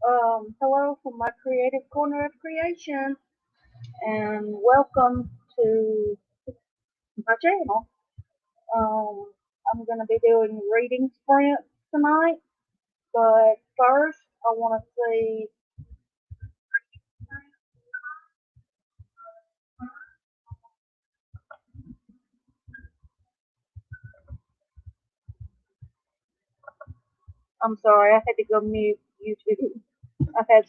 Hello from my creative corner of creation, and welcome to my channel. Um, I'm going to be doing reading sprints tonight, but first I want to see. I'm sorry, I had to go mute YouTube. I had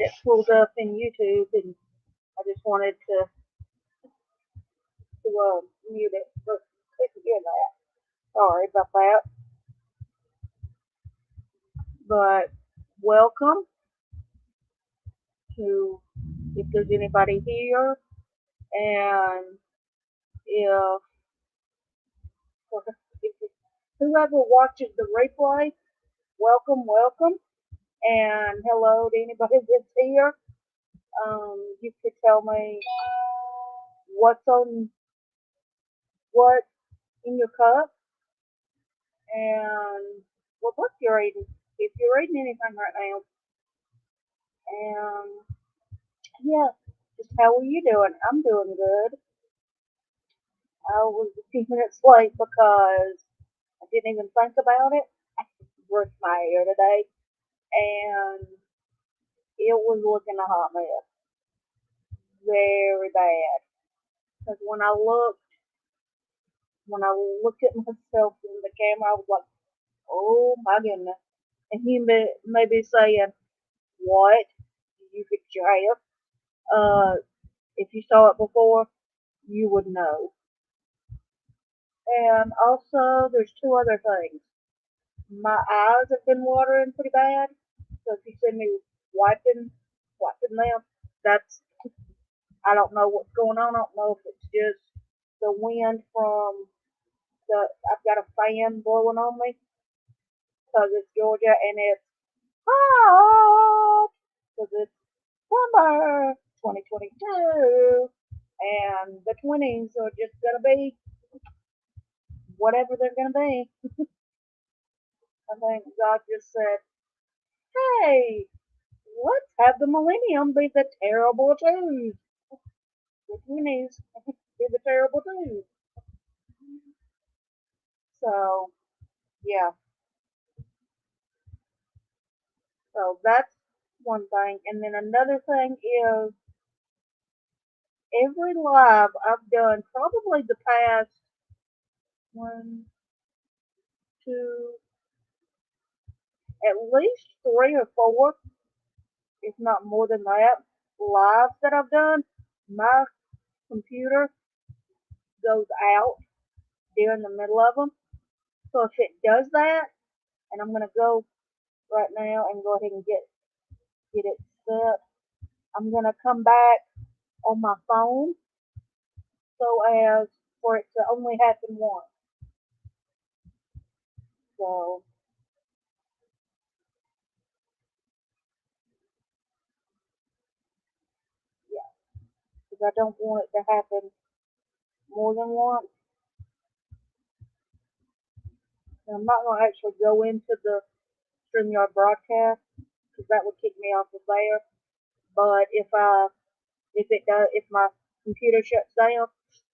it pulled up in YouTube, and I just wanted to mute it, but couldn't hear that. Sorry about that. But welcome to if there's anybody here. And if, if whoever watches the replay, welcome, and hello to anybody that's here. You could tell me what's on what in your cup and what book you're reading, if you're reading anything right now. And yeah, just how are you doing? I'm doing good. I was a few minutes late because I didn't even think about it. I brushed my hair today, and it was looking a hot mess, very bad. Because when I looked at myself in the camera, I was like, "Oh my goodness!" And he may be saying, "What? You fix your hair?" If you saw it before, you would know. And also, there's two other things. My eyes have been watering pretty bad, so if you see me wiping them, that's I don't know what's going on. I don't know if it's just the wind from I've got a fan blowing on me because it's Georgia and it's hot because it's summer 2022 and the 20s are just gonna be whatever they're gonna be. I think God just said, "Hey, let's have the millennium be the terrible twos. The 20s be the terrible twos." So yeah, so that's one thing, and then another thing is every live I've done, probably the past one, two, at least three or four, if not more than that, lives that I've done, my computer goes out during the middle of them. So if it does that, and I'm gonna go right now and go ahead and get it set, I'm gonna come back on my phone so as for it to only happen once. So yeah, because I don't want it to happen more than once. And I'm not gonna actually go into the StreamYard broadcast because that would kick me off of there. But if my computer shuts down,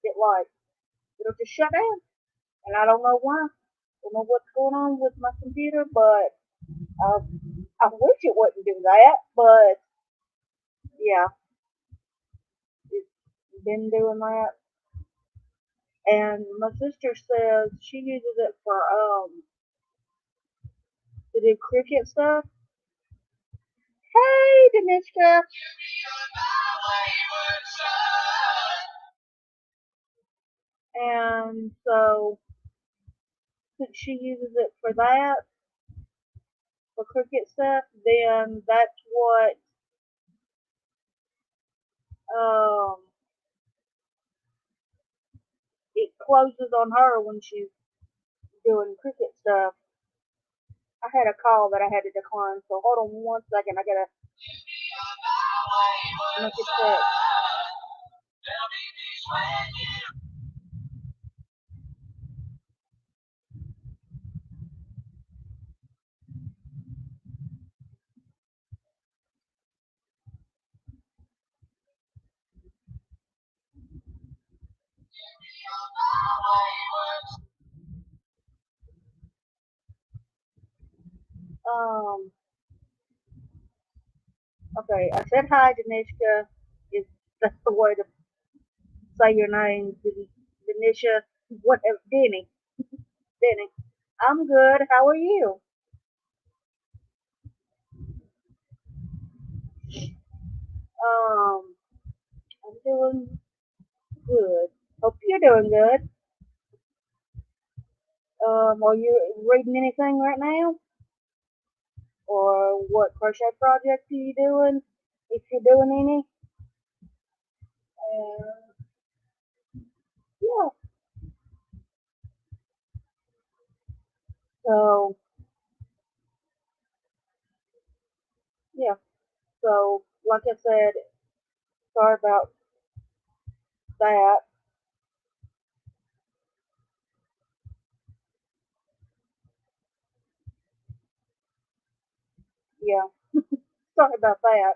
it'll just shut down, and I don't know why. I don't know what's going on with my computer, but uh, I wish it wouldn't do that. But yeah, it's been doing that. And my sister says she uses it for to do cricket stuff. Hey, Danishka. And so since she uses it for that, for cricket stuff, then that's what um it closes on her when she's doing cricket stuff. I had a call that I had to decline, so hold on one second. I gotta make a check. Um, okay, I said hi, Danishka. Is that's the way to say your name, Danisha? Whatever, Denny. Denny. I'm good. How are you? Um, I'm doing good. Hope you're doing good. Are you reading anything right now? Or what crochet project are you doing? If you're doing any? Uh, yeah. So, yeah. So, like I said, sorry about that. Yeah. Sorry about that.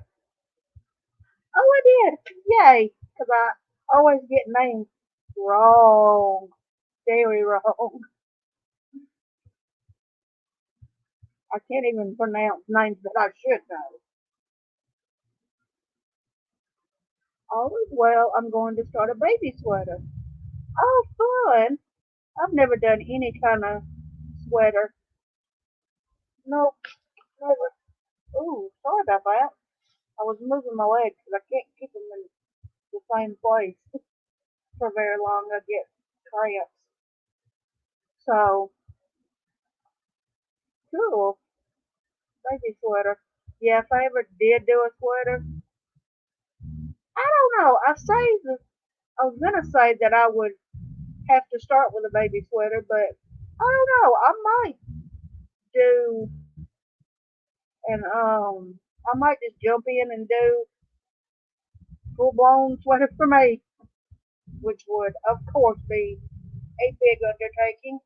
Oh, I did. Yay. Because I always get names wrong. Very wrong. I can't even pronounce names that I should know. Oh, well, I'm going to start a baby sweater. Oh, fun. I've never done any kind of sweater. Nope, never. Ooh, sorry about that. I was moving my legs because I can't keep them in the same place for very long. I get cramps. So, cool. Baby sweater. Yeah, if I ever did do a sweater, I don't know. I was gonna say that I would have to start with a baby sweater, but I don't know. I might do I might just jump in and do full blown sweater for me, which would of course be a big undertaking.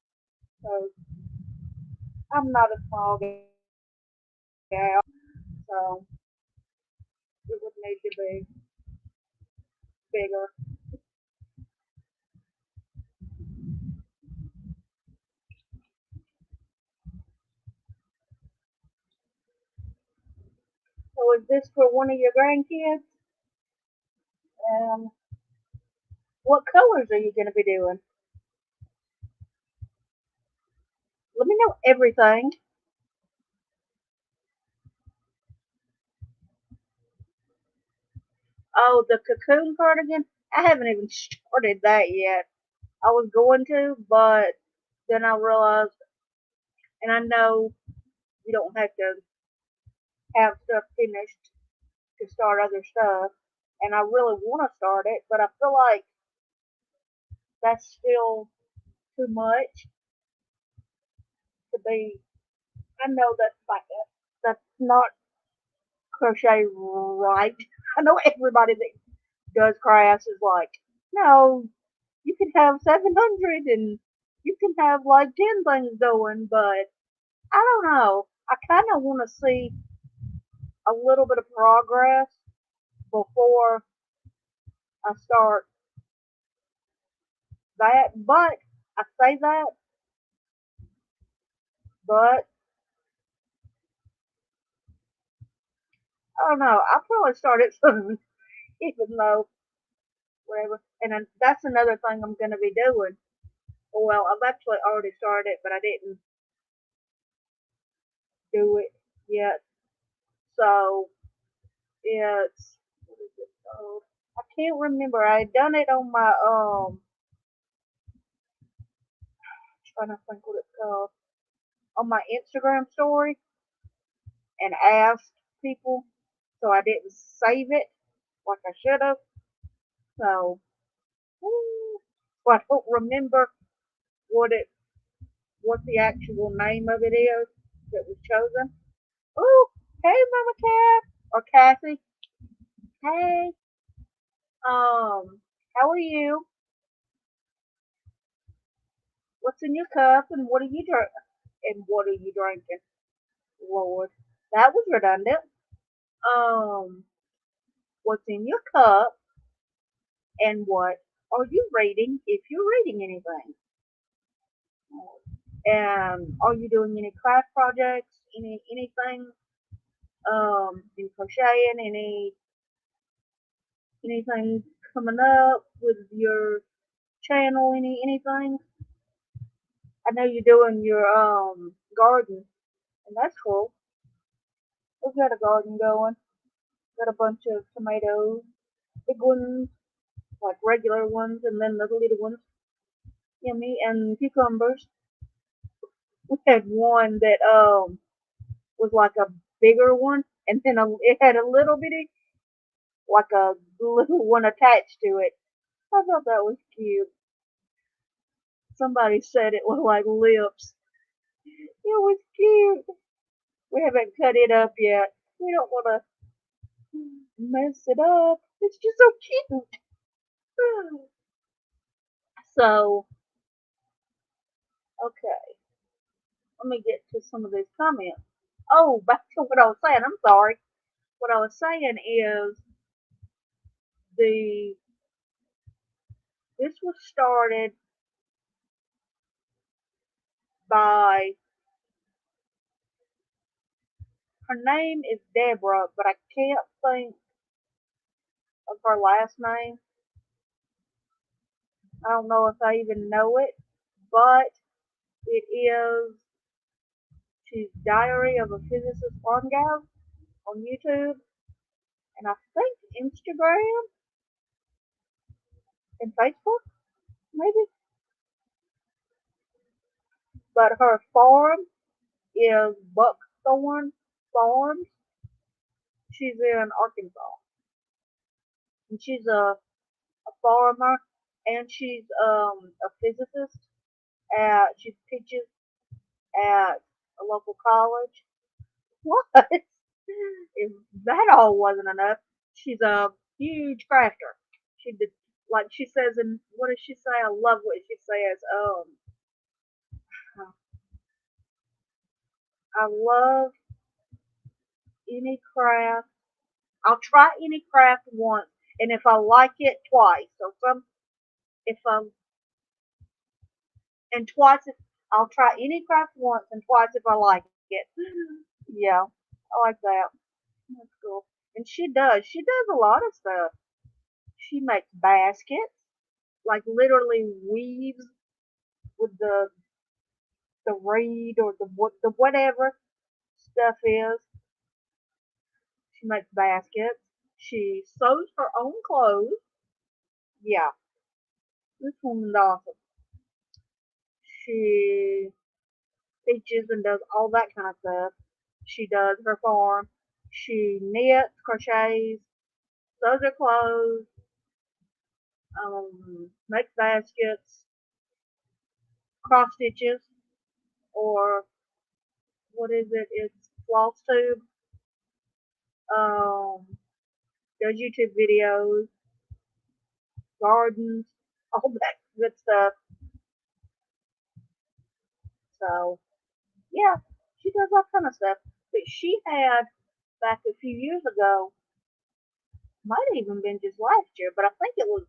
So I'm not a small gal, so it would need to be bigger. So is this for one of your grandkids? Um, what colors are you going to be doing? Let me know everything. Oh, the cocoon cardigan. I haven't even started that yet. I was going to, but then I realized, and I know you don't have to have stuff finished to start other stuff, and I really want to start it, but I feel like that's still too much to be. I know that's not crochet right. I know everybody that does crafts is like, no, you can have 700 and you can have like 10 things going, but I don't know. I kind of want to see a little bit of progress before I start that. But I say that, but I don't know. I'll probably start it soon, even though whatever. And then that's another thing I'm going to be doing. Well, I've actually already started it, but I didn't do it yet. So it's what is it called? I can't remember. I had done it on my trying to think what it's called on my Instagram story and asked people, so I didn't save it like I should have. So I don't remember what it what the actual name of it is that was chosen. Oh, hey, Mama Cat or Kathy. Hey, how are you? What's in your cup and what are you and what are you drinking? Lord, that was redundant. Um, what's in your cup and what? are you reading, if you're reading anything? And are you doing any craft projects, anything, in crocheting, anything coming up with your channel, anything? I know you're doing your garden, and that's cool. We've got a garden going. Got a bunch of tomatoes, big ones, like regular ones, and then the little ones, yummy, and cucumbers. We had one that was like a bigger one, and then it had a little bitty, like a little one attached to it. I thought that was cute. Somebody said it was like lips. It was cute. We haven't cut it up yet. We don't want to mess it up. It's just so cute. So, okay, let me get to some of these comments. Oh, back to what I was saying. I'm sorry. What I was saying is the this was started by, her name is Deborah, but I can't think of her last name. I don't know if I even know it, but it is, she's Diary of a Physicist Farm Gal on YouTube, and I think Instagram and Facebook, maybe. But her farm is Buckthorn Farms. She's in Arkansas, and she's a farmer, and she's a physicist. She teaches at a local college. What? If that all wasn't enough, she's a huge crafter. She did, like she says, and what does she say? I love what she says. I love any craft. I'll try any craft once, and if I like it, twice. So if and twice if I'll try any craft once, and twice if I like it. Yeah, I like that. That's cool. And she does. She does a lot of stuff. She makes baskets, like literally weaves with the reed or the whatever stuff is. She makes baskets. She sews her own clothes. Yeah, this woman's awesome. She teaches and does all that kind of stuff. She does her farm. She knits, crochets, sews her clothes, makes baskets, cross stitches, or what is it? It's floss tube. Um, does YouTube videos, gardens, all that good stuff. So yeah, she does all kind of stuff. But she had back a few years ago, might have even been just last year, but I think it was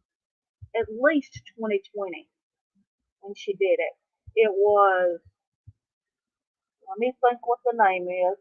at least 2020 when she did it. It was, let me think what the name is.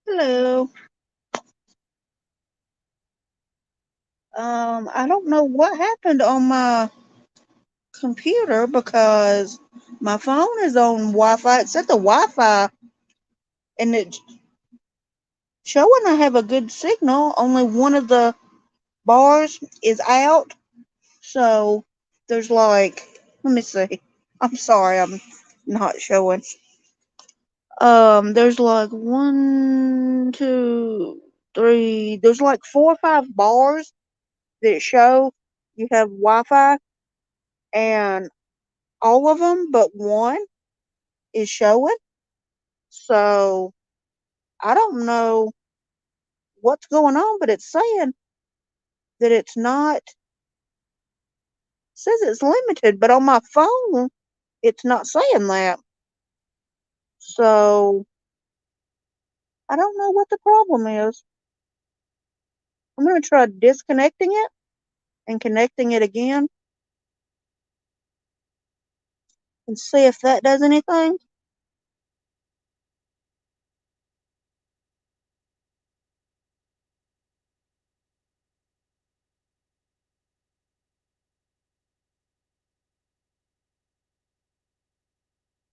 Hello. I don't know what happened on my computer because my phone is on Wi-Fi. It said the Wi-Fi and it's showing I have a good signal. Only one of the bars is out. So there's like, let me see. I'm sorry, I'm not showing. There's like one, two, three. There's like 4 or 5 bars that show you have Wi-Fi, and all of them but one is showing. So I don't know what's going on, but it's saying that it's not. Says it's limited, but on my phone, it's not saying that. So I don't know what the problem is. I'm gonna try disconnecting it and connecting it again and see if that does anything.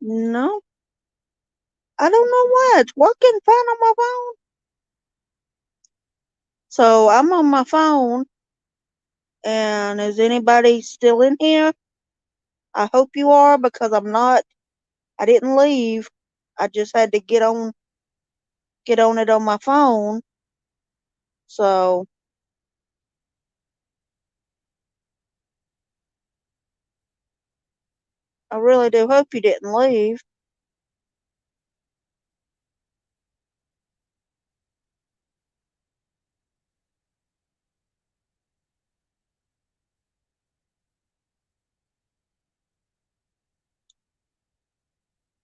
No, I don't know why. It's working fine on my phone. So I'm on my phone, and is anybody still in here? I hope you are because I'm not. I didn't leave. I just had to get on it on my phone. So I really do hope you didn't leave.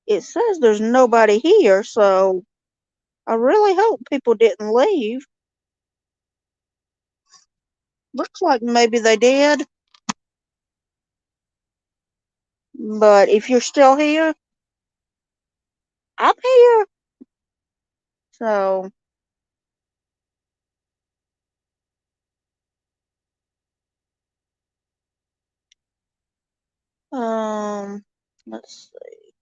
It says there's nobody here, so I really hope people didn't leave. Looks like maybe they did. But if you're still here, I'm here. So, um, let's see.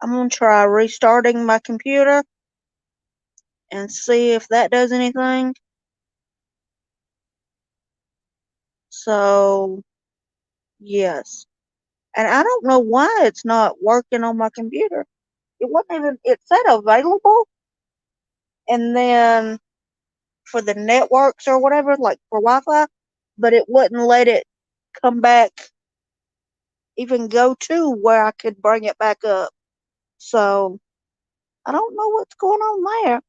I'm gonna try restarting my computer and see if that does anything. So, yes. And I don't know why it's not working on my computer. It wasn't even, it said available, and then for the networks or whatever, like for Wi-Fi, but it wouldn't let it come back, even go to where I could bring it back up. So I don't know what's going on there,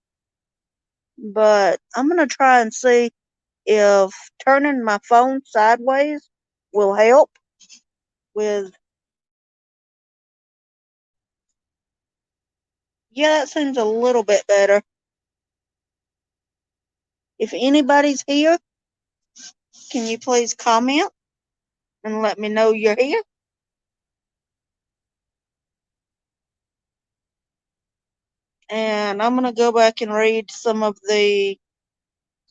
but I'm gonna try and see if turning my phone sideways will help with. Yeah, that seems a little bit better. If anybody's here, can you please comment and let me know you're here? And I'm gonna go back and read some of the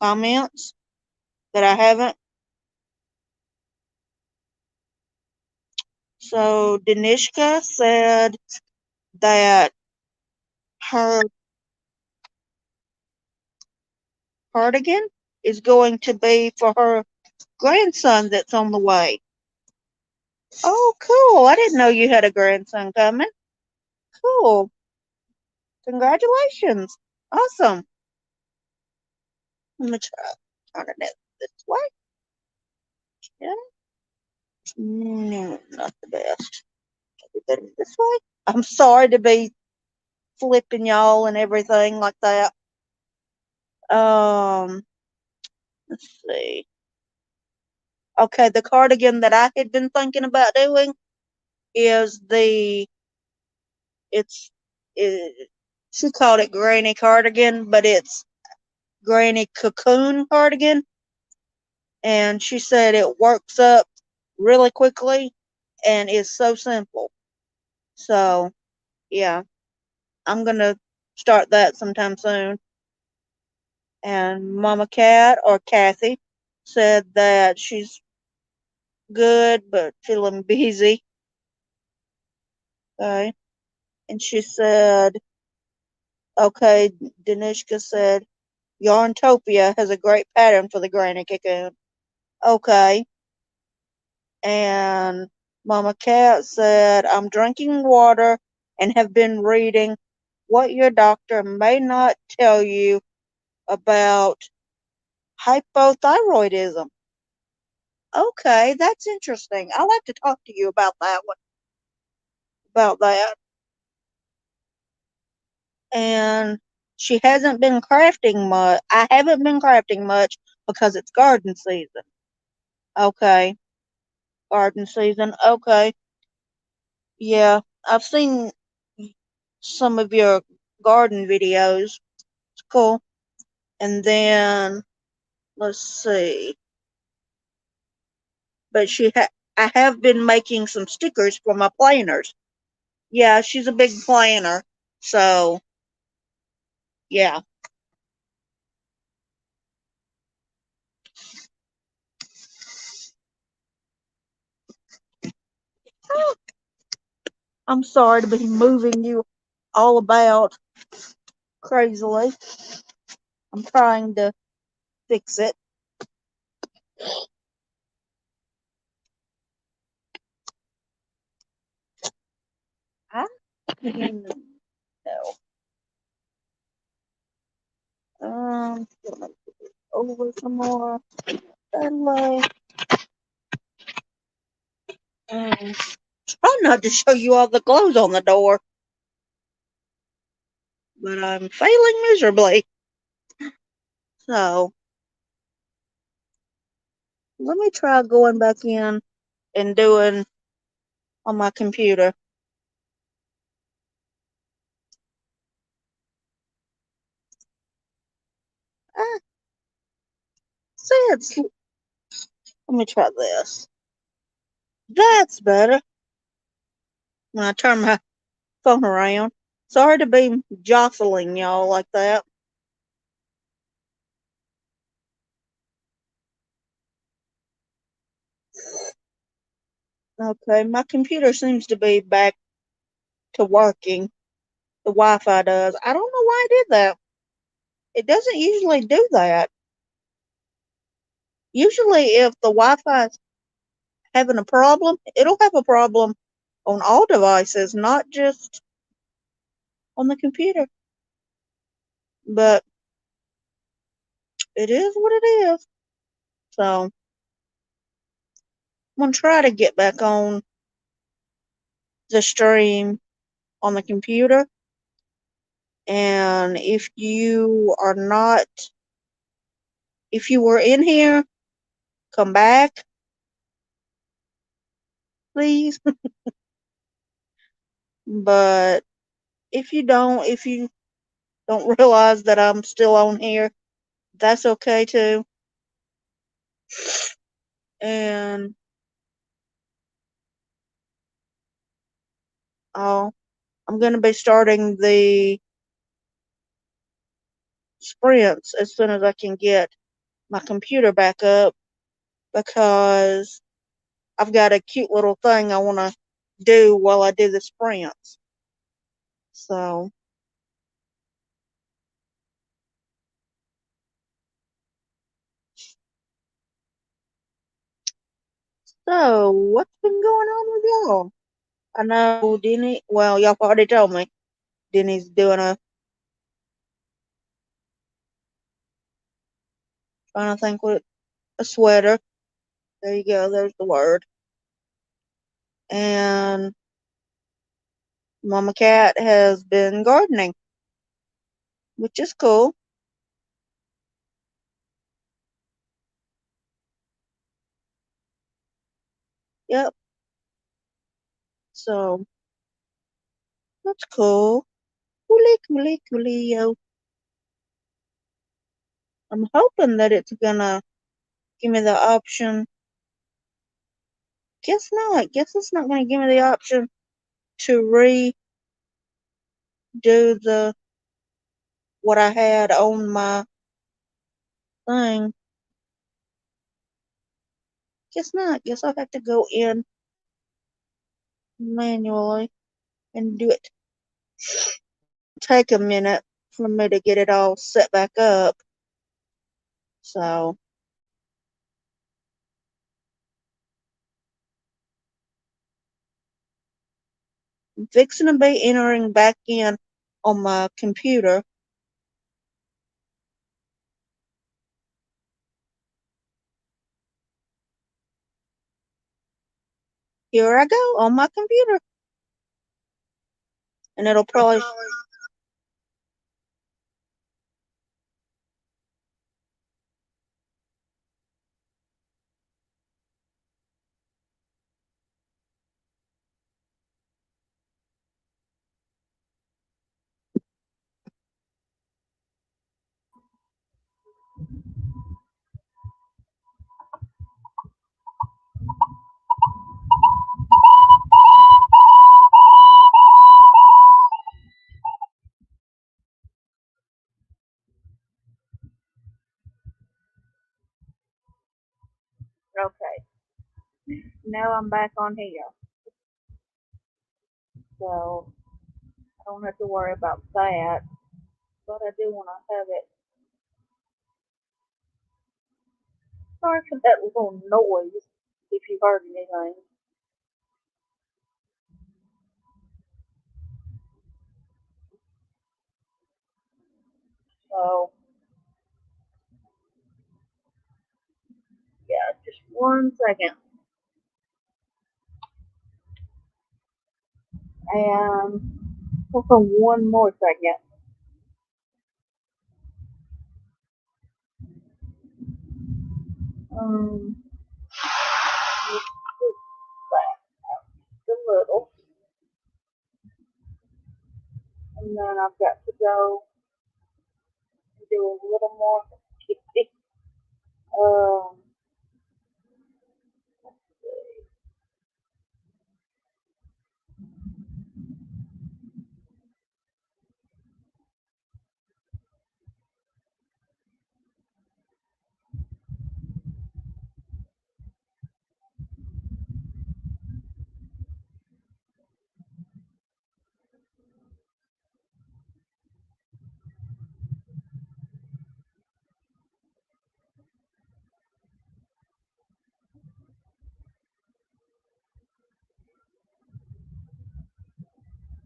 comments that I haven't. So Danishka said that her cardigan is going to be for her grandson that's on the way. Oh, cool. I didn't know you had a grandson coming. Cool. Congratulations. Awesome. Let me try turning it this way. Yeah. No, not the best. Better this way. I'm sorry to be flipping y'all and everything like that. Um, let's see. Okay, the cardigan that I had been thinking about doing is it's it, she called it granny cardigan, but it's granny cocoon cardigan, and she said it works up really quickly and is so simple. So yeah, I'm gonna start that sometime soon. And Mama Cat or Kathy said that she's good but feeling busy. Okay. And she said, okay, Danishka said, Yarntopia has a great pattern for the granny cocoon. Okay. And Mama Cat said, I'm drinking water and have been reading what your doctor may not tell you about hypothyroidism. Okay, that's interesting. I'll have to talk to you about that one, about that. And she hasn't been crafting much. I haven't been crafting much because it's garden season. Okay, garden season. Okay, yeah, I've seen some of your garden videos. It's cool. And then let's see. But I have been making some stickers for my planners. Yeah, she's a big planner. So, yeah. I'm sorry to be moving you all about crazily. I'm trying to fix it. I don't know. Over some more. That way. Try not to show you all the clothes on the door, but I'm failing miserably. So, let me try going back in and doing on my computer. Ah, see, let me try this. That's better. When I turn my phone around. Sorry to be jostling y'all like that. Okay, my computer seems to be back to working. The Wi-Fi does. I don't know why I did that. It doesn't usually do that. Usually, if the Wi-Fi is having a problem, it'll have a problem on all devices, not just on the computer. But it is what it is. So I'm gonna try to get back on the stream on the computer. And if you were in here, come back, please. But if you don't realize that I'm still on here, that's okay too. And I'm going to be starting the sprints as soon as I can get my computer back up because I've got a cute little thing I want to do while I do the sprints. So, what's been going on with y'all? I know Denny, well, y'all already told me Denny's doing trying to think what, a sweater. There you go, there's the word. And Mama Cat has been gardening, which is cool. Yep. So that's cool. Coolie, coolie, coolio. I'm hoping that it's gonna give me the option. Guess not. Guess it's not gonna give me the option to redo the what I had on my thing. Guess not. Guess I'll have to go in manually and do it. Take a minute for me to get it all set back up. So I'm fixing to be entering back in on my computer. Here I go on my computer. And it'll probably okay. Now I'm back on here. So I don't have to worry about that. But I do want to have it. Sorry for that little noise if you heard anything. So yeah, just 1 second. And for 1 more second. Um, just back a little, and then I've got to go and do a little more. Um,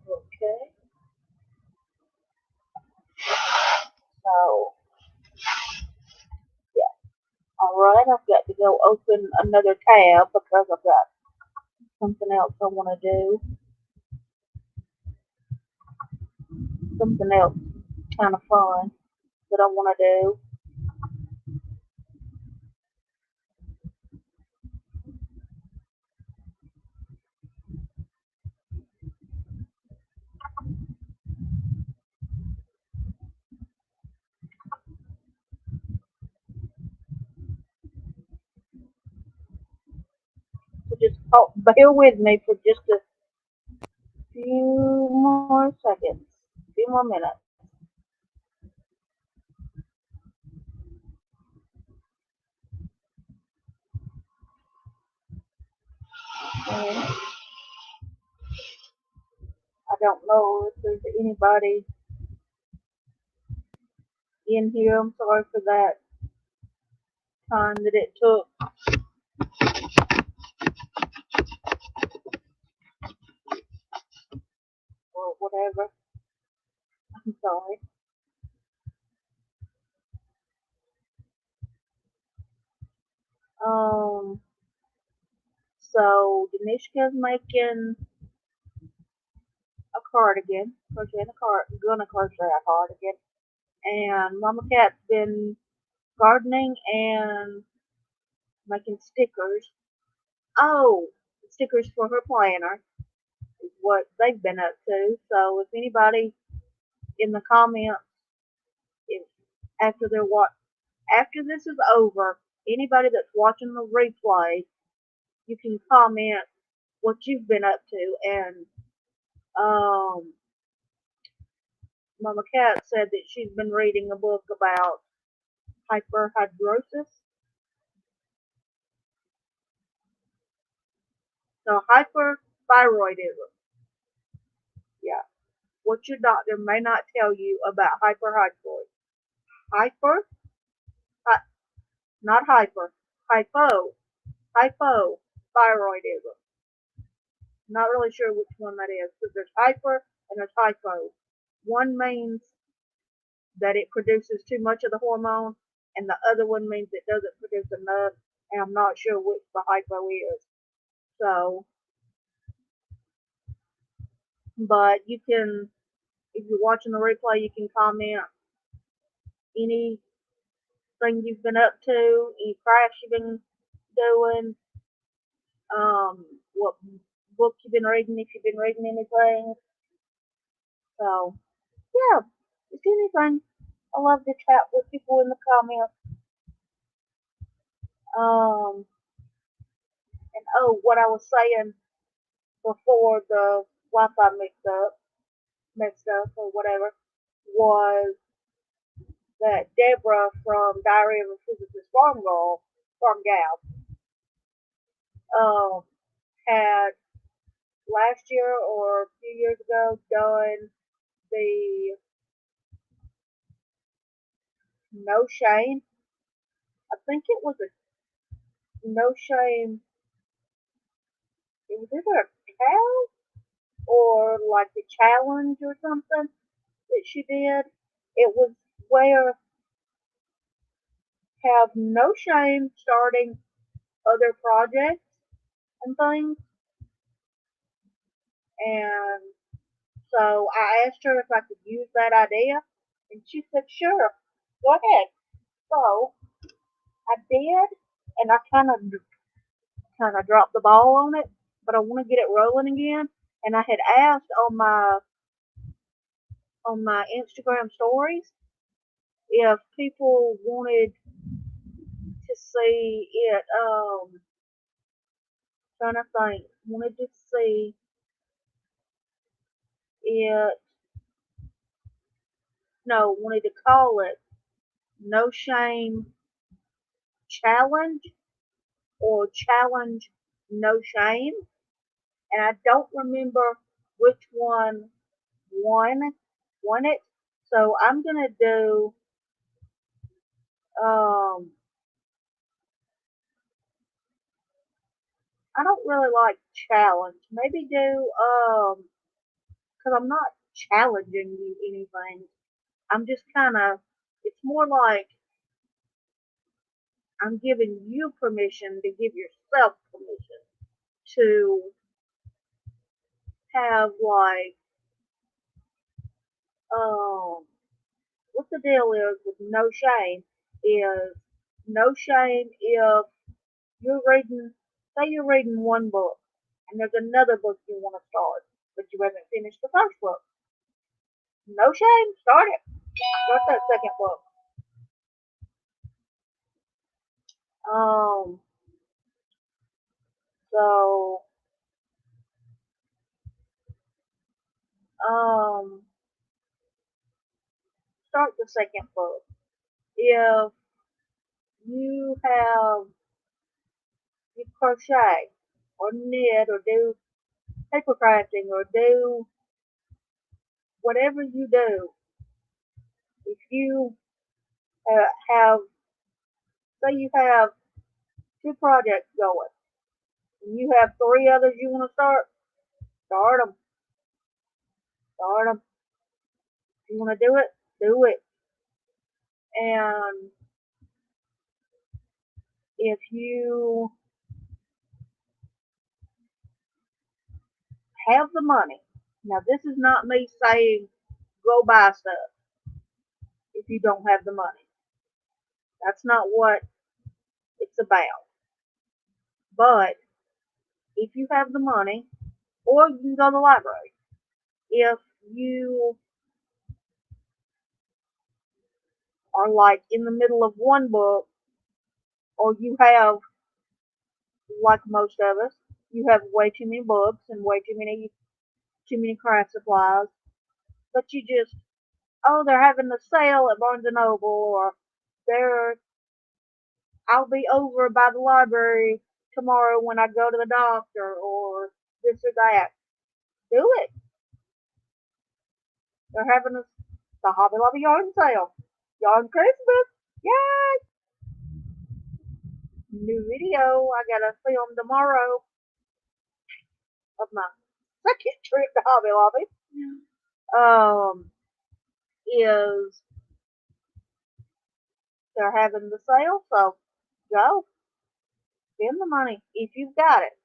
okay. So yeah, all right. I've got to go open another tab because I've got something else I want to do. Something else kind of fun that I want to do. So just bear with me for just a few more seconds, a few more minutes. And I don't know if there's anybody in here. I'm sorry for that time that it took or whatever. I'm sorry. Um, so Danishka's making a cardigan, crocheting a gonna crochet a cardigan, and Mama Cat's been gardening and making stickers. Oh, stickers for her planner is what they've been up to. So if anybody in the comments, if after they're after this is over, anybody that's watching the replay, you can comment what you've been up to, and um, Mama Cat said that she's been reading a book about hyperhidrosis. So hyperthyroidism. Yeah. What your doctor may not tell you about hyperhidrosis. Hyper, hy, not hyper, hypothyroidism. Not really sure which one that is because there's hyper and there's hypo. One means that it produces too much of the hormone, and the other one means it doesn't produce enough, and I'm not sure which the hypo is. So, but you can, if you're watching the replay, you can comment anything you've been up to, any crafts you've been doing, what book you've been reading, if you've been reading anything. So, yeah, just anything. I love to chat with people in the comments. And oh, what I was saying before the Wi-Fi mixed up or whatever, was that Deborah from Diary of a Physicist Farm Gal, um, had last year or a few years ago done the No Shame. I think it was a No Shame. It was either a cow or like a challenge or something that she did. It was where have no shame starting other projects and things. And so I asked her if I could use that idea, and she said, "Sure, go ahead." So I did, and I kind of dropped the ball on it, but I want to get it rolling again. And I had asked on my Instagram stories if people wanted to see it. Trying to think, wanted to see it. No, wanted to call it No Shame Challenge or Challenge No Shame, and I don't remember which one won won it. So I'm gonna do um I don't really like challenge. Maybe do because I'm not challenging you anything. I'm just kind of, it's more like I'm giving you permission to give yourself permission to have like what the deal is with no shame is no shame if you're reading, say you're reading one book and there's another book you want to start, but you haven't finished the first book. No shame, start it. Start that second book. Um, so, um, start the second book. If you have, you crochet or knit or do paper crafting or do whatever you do, if you have, say you have two projects going, and you have three others you want to start them, start them. If you want to do it, do it. And if you have the money, now this is not me saying go buy stuff if you don't have the money. That's not what it's about. But if you have the money, or you can go to the library, if you are like in the middle of one book, or you have, like most of us, you have way too many books and way too many craft supplies, but you just, oh, they're having a sale at Barnes and Noble, or they're I'll be over by the library tomorrow when I go to the doctor, or this or that. Do it. They're having the Hobby Lobby yard sale. Yard Christmas. Yay! New video I gotta film tomorrow of my second trip to Hobby Lobby. Is they're having the sale, so go spend the money if you've got it.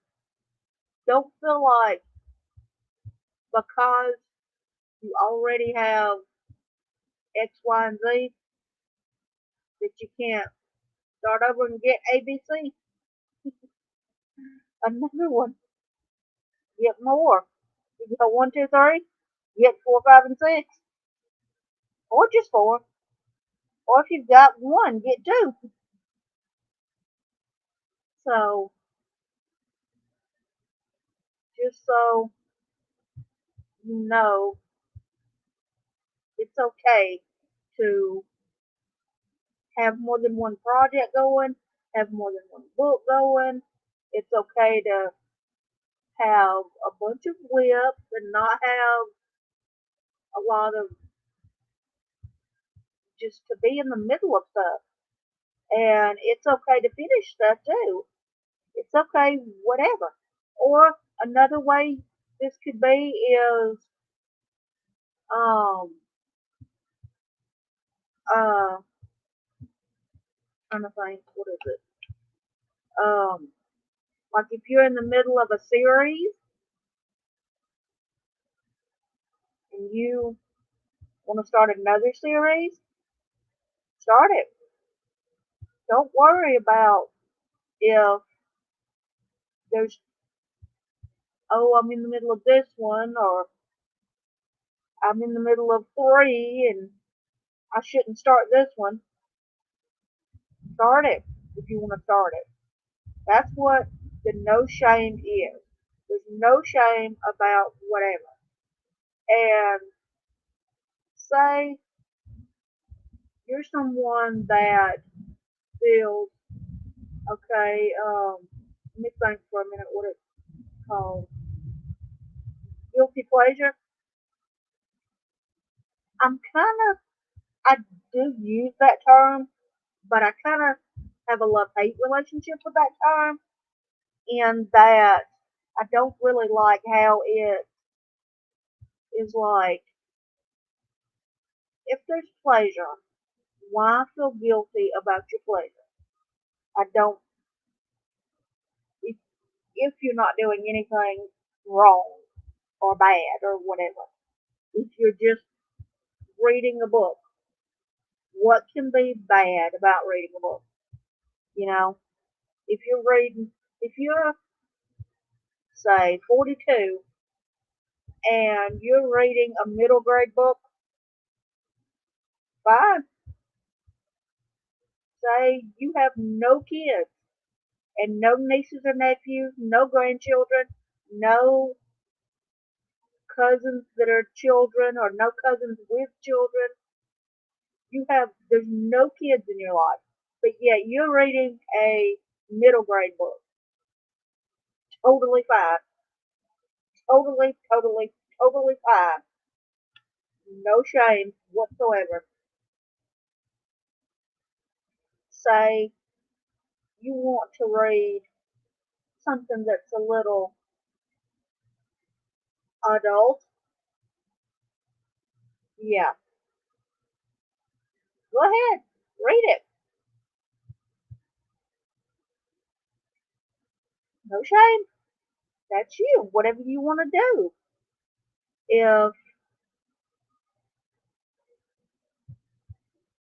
Don't feel like because you already have X, Y, and Z that you can't start over and get ABC. Another one. Get more. You go 1, 2, 3. Get 4, 5, and 6, or just 4. Or if you've got 1, get 2. So just so you know, it's okay to have more than one project going, have more than one book going. It's okay to have a bunch of whips and not have a lot of just to be in the middle of stuff. And it's okay to finish stuff too. It's okay, whatever. Or another way this could be is um uh trying to think what is it? Like if you're in the middle of a series and you want to start another series, start it. Don't worry about if there's oh I'm in the middle of this one, or I'm in the middle of 3 and I shouldn't start this one. Start it if you want to start it. That's what the no shame is. There's no shame about whatever. And say you're someone that feels okay. Let me think for a minute what it's called. Guilty pleasure. I'm kind of I do use that term, but I kind of have a love hate relationship with that term, in that I don't really like how it is like if there's pleasure, why feel guilty about your pleasure? I don't if you're not doing anything wrong or bad or whatever. If you're just reading a book, what can be bad about reading a book? You know, if you're say 42 and you're reading a middle grade book, fine. Say you have no kids and no nieces or nephews, no grandchildren, no cousins that are children or no cousins with children. There's no kids in your life, but yet you're reading a middle grade book. Totally fine. Totally, totally, totally fine. No shame whatsoever. Say you want to read something that's a little adult. Yeah, go ahead, read it. No shame. That's you. Whatever you want to do. If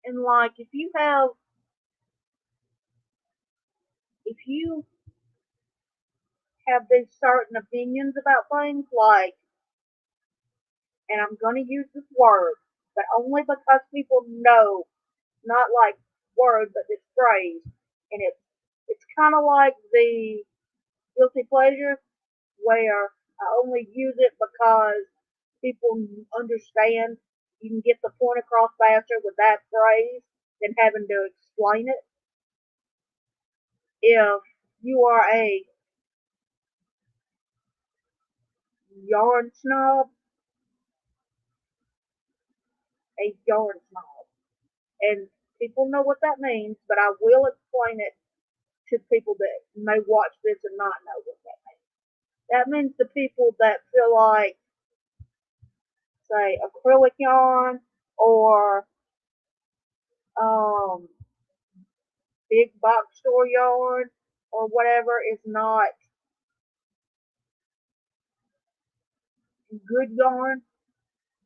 and like if you have these certain opinions about things, like, and I'm gonna use this word, but only because people know, not like word, but this phrase, and it's kind of like the guilty pleasure, where I only use it because people understand. You can get the point across faster with that phrase than having to explain it. If you are a yarn snob, a yarn snob. And people know what that means, but I will explain it to people that may watch this and not know what that means. That means the people that feel like, say, acrylic yarn or um, big box store yarn or whatever is not good yarn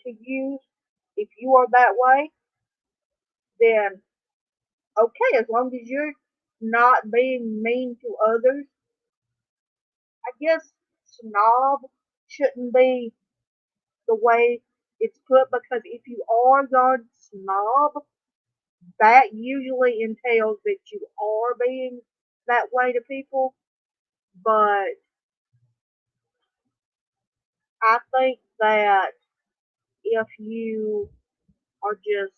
to use. If you are that way, then okay, as long as you're not being mean to others. I guess snob shouldn't be the way it's put because if you are yarn snob, that usually entails that you are being that way to people. But I think that if you are just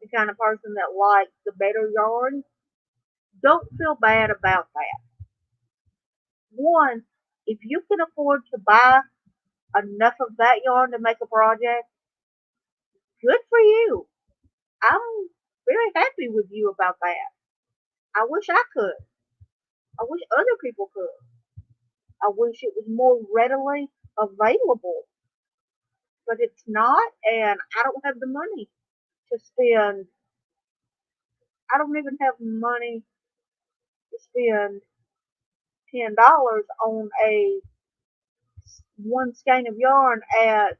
the kind of person that likes the better yarn, don't feel bad about that. One, if you can afford to buy enough of that yarn to make a project, good for you. I'm very happy with you about that. I wish I could. I wish other people could. I wish it was more readily available, but it's not, and I don't have the money to spend. I don't even have money to spend $10 on a one skein of yarn at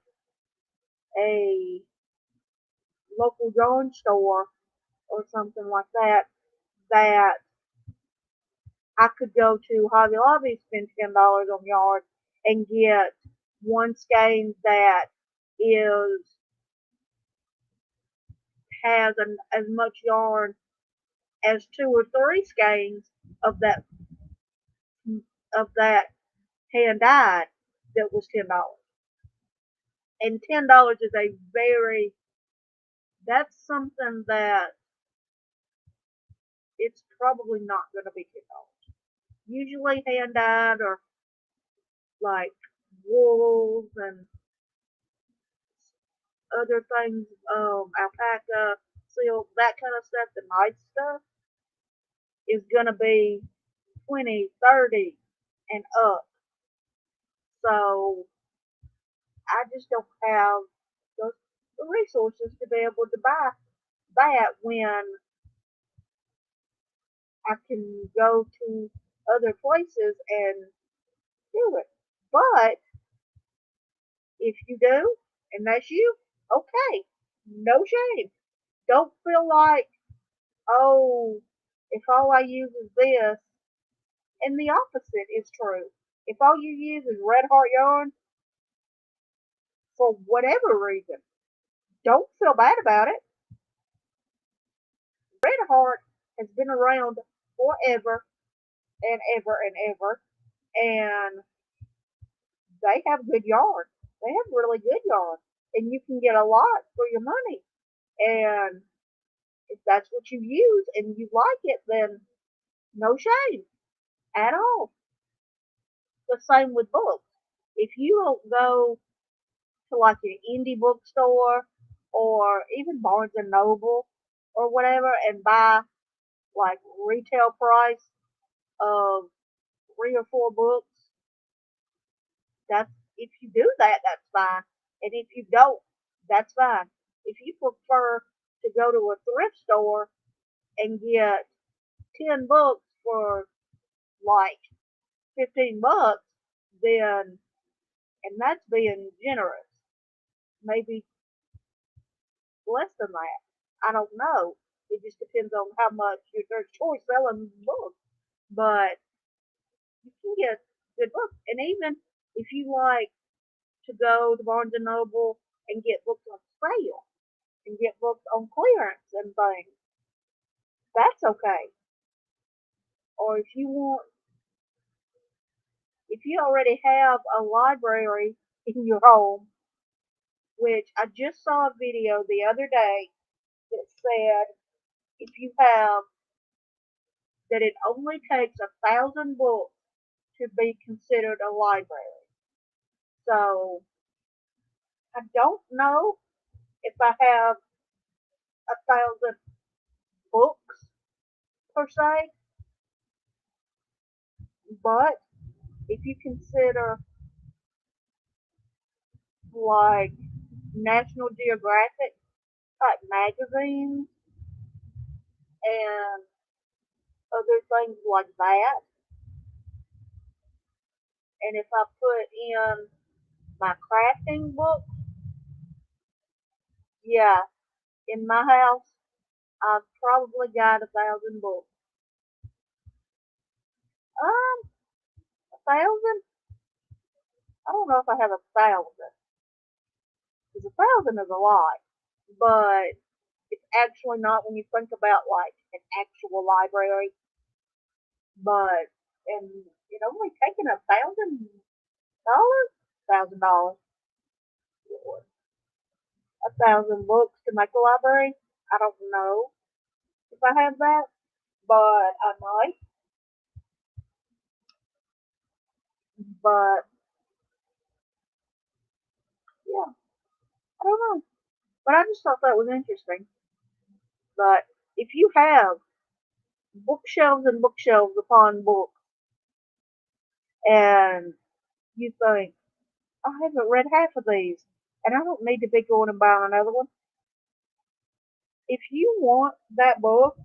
a local yarn store or something like that. That I could go to Hobby Lobby, spend $10 on yarn, and get one skein that is has as much yarn as two or three skeins of that hand dyed that was $10. And $10 is a very that's something that it's probably not going to be $10. Usually hand dyed or like wools and other things, alpaca, silk, that kind of stuff, the nice stuff is gonna be 20, 30 and up. So I just don't have the resources to be able to buy that when I can go to other places and do it. But if you do, and that's you, okay, no shame. Don't feel like, oh, if all I use is this, and the opposite is true. If all you use is red heart yarn for whatever reason, don't feel bad about it. Red heart has been around forever and ever and ever, and they have good yarn. They have really good yarn, and you can get a lot for your money. And if that's what you use and you like it, then no shame at all. The same with books. If you don't go to like an indie bookstore or even Barnes and Noble or whatever and buy like retail price of 3 or 4 books, that's if you do that, that's fine. And if you don't, that's fine. If you prefer to go to a thrift store and get 10 books for like $15, then and that's being generous. Maybe less than that. I don't know. It just depends on how much there's choice selling books. But you can get good books. And even if you like to go to Barnes and Noble and get books on sale and get books on clearance and things, that's okay. Or if you already have a library in your home, which I just saw a video the other day that said if you have that it only takes 1,000 books to be considered a library. So I don't know if I have 1,000 books per se, but if you consider like National Geographic type magazines and other things like that, and if I put in my crafting book, yeah, in my house, I've probably got 1,000 books. 1,000? I don't know if I have 1,000, because 1,000 is a lot, but it's actually not when you think about like an actual library. But and it only taking $1,000, $1,000, 1,000 books to make a library. I don't know if I have that, but I might. But yeah, I don't know. But I just thought that was interesting. But if you have bookshelves and bookshelves upon books, and you think, I haven't read half of these, and I don't need to be going and buying another one. If you want that book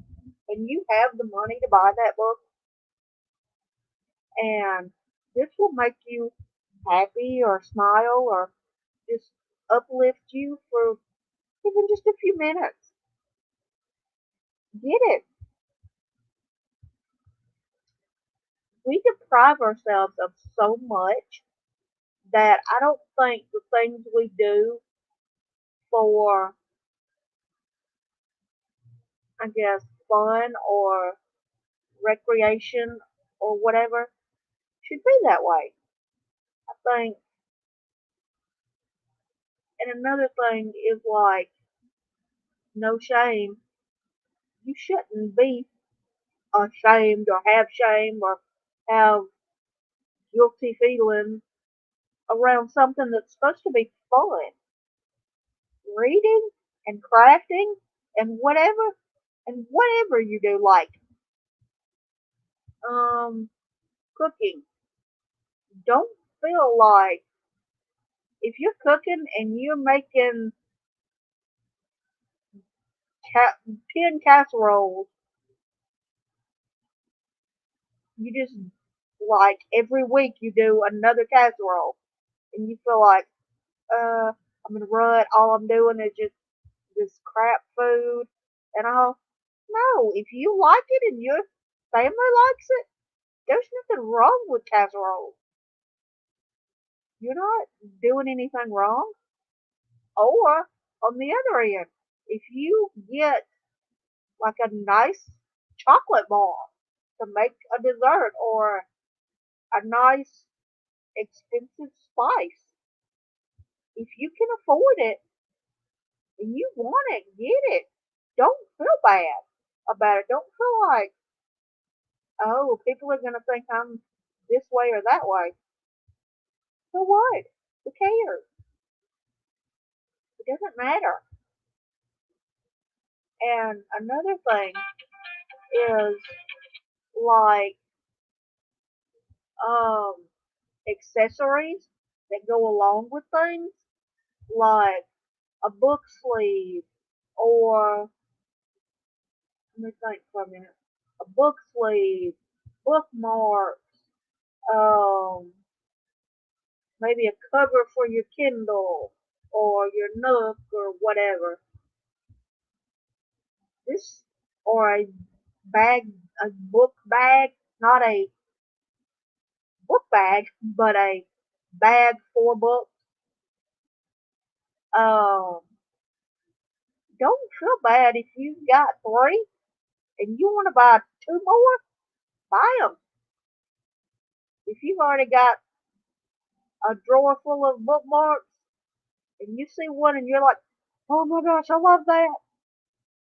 and you have the money to buy that book, and this will make you happy or smile or just uplift you for even just a few minutes, get it. We deprive ourselves of so much that I don't think the things we do for, I guess, fun or recreation or whatever should be that way. I think, and another thing is like, no shame. You shouldn't be ashamed or have shame or have guilty feelings around something that's supposed to be fun. Reading and crafting and whatever you do, like um cooking. Don't feel like if you're cooking and you're making 10 casseroles, you just like every week you do another casserole and you feel like, I'm gonna rut, all I'm doing is just this crap food and all. No, if you like it and your family likes it, there's nothing wrong with casserole. You're not doing anything wrong. Or on the other end, if you get like a nice chocolate bar to make a dessert or a nice expensive spice, if you can afford it and you want it, get it. Don't feel bad about it. Don't feel like, oh, people are going to think I'm this way or that way. So what? Who cares? It doesn't matter. And another thing is like um accessories that go along with things, like a book sleeve or let me think for a minute. A book sleeve, bookmarks, um, maybe a cover for your Kindle or your Nook or whatever. This or a bag, a book bag, not a book bag, but a bag for books. Um, don't feel bad if you've got three and you want to buy two more. Buy them. If you've already got a drawer full of bookmarks, and you see one and you're like, oh my gosh, I love that.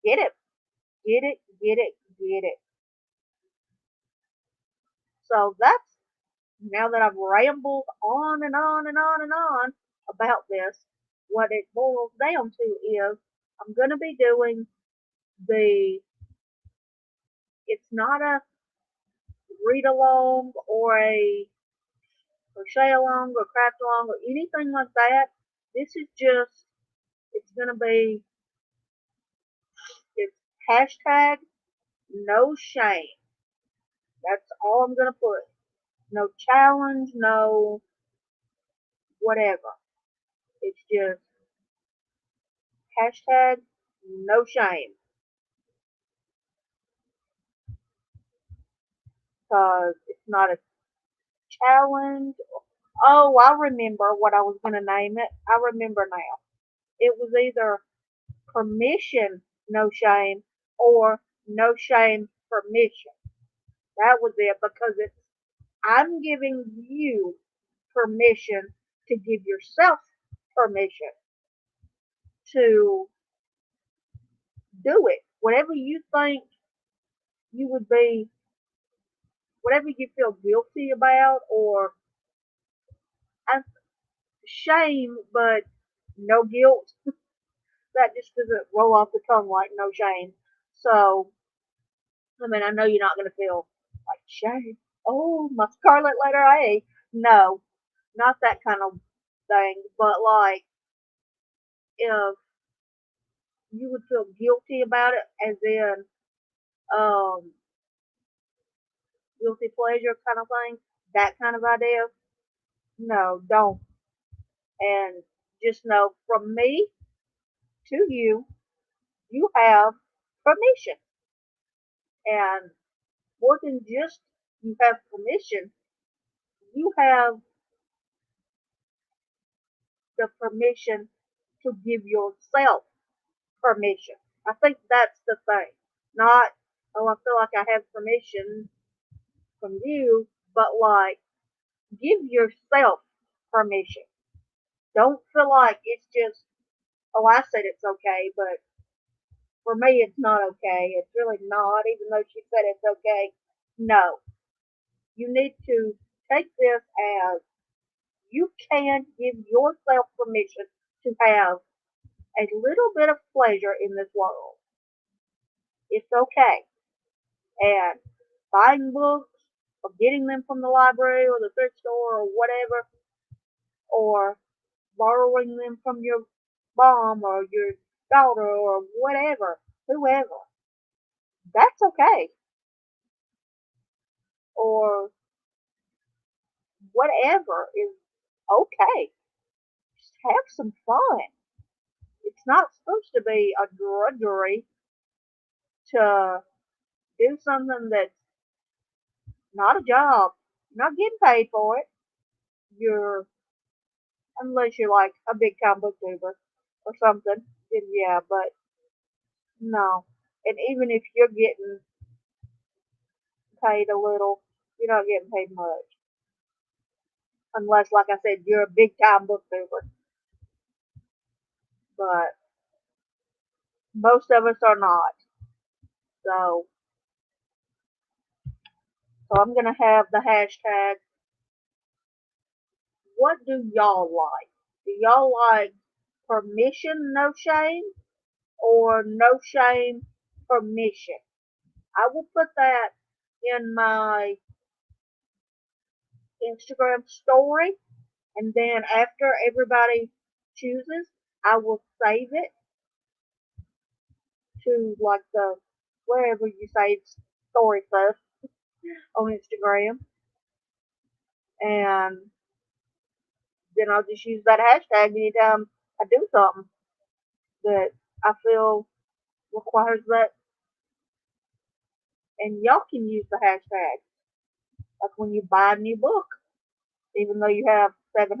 Get it, get it, get it, get it. So that's, now that I've rambled on and on and on and on about this, what it boils down to is I'm going to be doing the, it's not a read along or a crochet along or craft along or anything like that. This is just, it's going to be, it's hashtag no shame. That's all I'm going to put. No challenge, no whatever. It's just hashtag no shame. Because it's not a challenge. Oh, I remember what I was going to name it. I remember now. It was either permission, no shame, or no shame, permission. That was it because it's, I'm giving you permission to give yourself permission to do it. Whatever you think you would be, whatever you feel guilty about or shame, but no guilt, that just doesn't roll off the tongue like no shame. So, I mean, I know you're not going to feel like shame. Oh, my scarlet letter A. No, not that kind of thing. But like, if you would feel guilty about it, as in, um, guilty pleasure kind of thing, that kind of idea, no, don't. And just know from me to you, you have permission. And more than just you have permission, you have the permission to give yourself permission. I think that's the thing. Not, oh, I feel like I have permission from you, but like, give yourself permission. Don't feel like it's just, oh, I said it's okay, but for me it's not okay. It's really not, even though she said it's okay. No. You need to take this as you can give yourself permission to have a little bit of pleasure in this world. It's okay. And buying books or getting them from the library or the thrift store or whatever, or borrowing them from your mom or your daughter or whatever, whoever, that's okay. Or whatever is okay. Just have some fun. It's not supposed to be a drudgery to do something that's not a job. You're not getting paid for it. You're, unless you're like a big time booktuber or something, then yeah, but no. And even if you're getting paid a little, you're not getting paid much. Unless, like I said, you're a big time booktuber. But most of us are not. So, so I'm gonna have the hashtag. What do y'all like? Do y'all like permission, no shame, or no shame, permission? I will put that in my Instagram story, and then after everybody chooses, I will save it to like the wherever you save story stuff on Instagram, and then I'll just use that hashtag anytime I do something that I feel requires that, and y'all can use the hashtag like when you buy a new book, even though you have 700.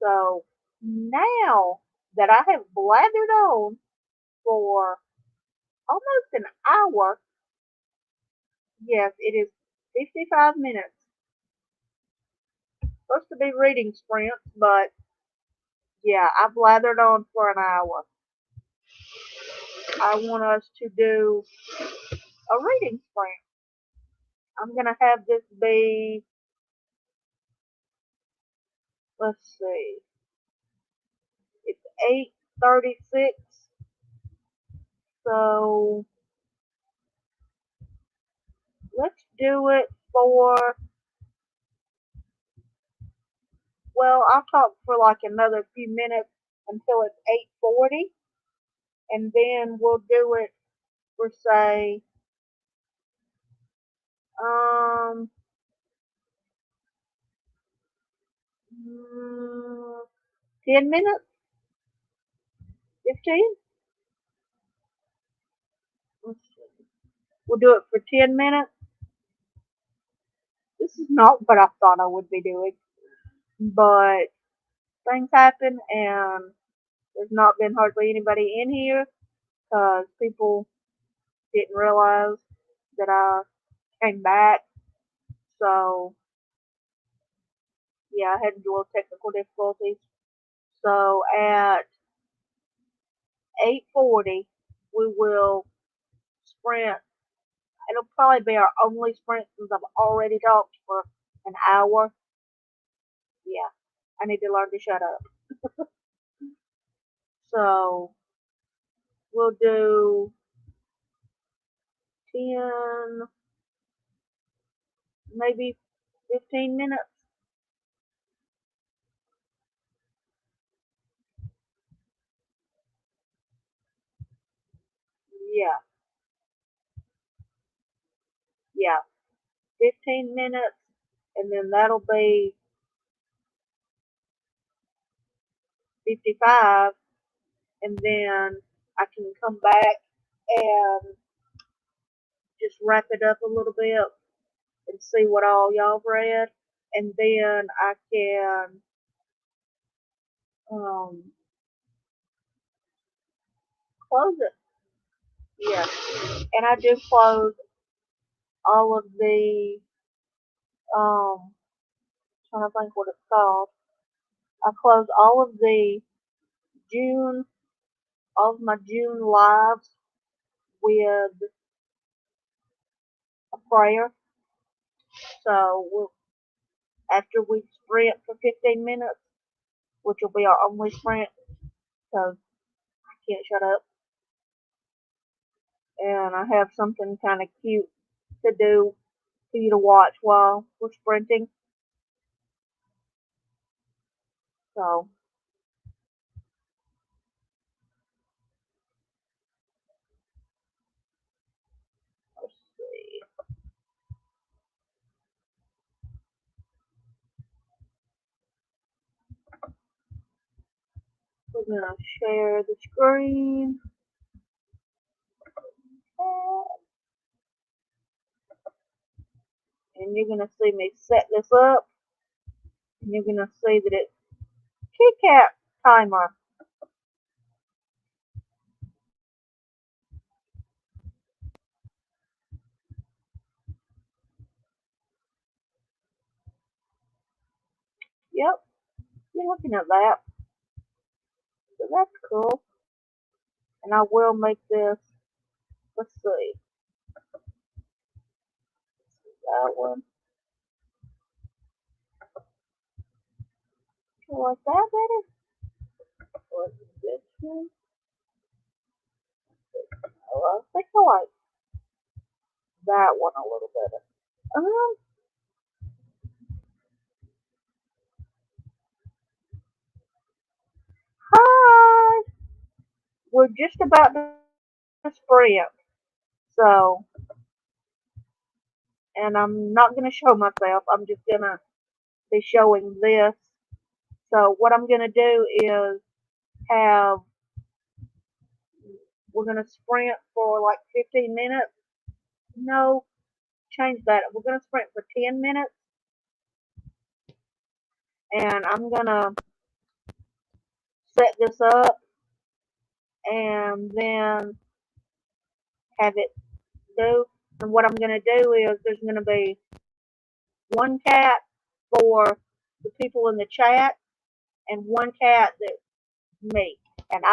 So now that I have blathered on for almost an hour, yes, it is 55 minutes. Supposed to be reading sprints, but Yeah, I've lathered on for an hour. I want us to do a reading sprint. I'm gonna have this be, let's see, it's 8:36, so let's do it for, well, I'll talk for like another few minutes until it's 8:40, and then we'll do it for, say, um, mm, 10 minutes, 15. Let's see. We'll do it for 10 minutes. This is not what I thought I would be doing, but things happen, and there's not been hardly anybody in here because people didn't realize that I came back. So, yeah, I had a little technical difficulties. So, at 8:40, we will sprint. It'll probably be our only sprint since I've already talked for an hour. Yeah, I need to learn to shut up. So, we'll do 10, maybe 15 minutes. Yeah, yeah, 15 minutes, and then that'll be 55, and then I can come back and just wrap it up a little bit and see what all y'all read, and then I can um, close it. Yeah, and I do close all of the trying to think what it's called. I close all of the June, all of my June lives with a prayer. So after we sprint for 15 minutes, which will be our only sprint, because I can't shut up, and I have something kind of cute to do for you to watch while we're sprinting. So let's see. We're gonna share the screen, and you're gonna see me set this up, and you're gonna see that it's KitKat timer. Yep, you're looking at that. So that's cool. And I will make this. Let's see that one. I like that better. Or this one? Oh, I think I like that one a little better. Um, hi. We're just about to sprint. So, and I'm not going to show myself. I'm just going to be showing this. So what I'm going to do is have, we're going to sprint for like 15 minutes. No, change that. We're going to sprint for 10 minutes. And I'm going to set this up and then have it do. And what I'm going to do is there's going to be one cat for the people in the chat and one cat that me. And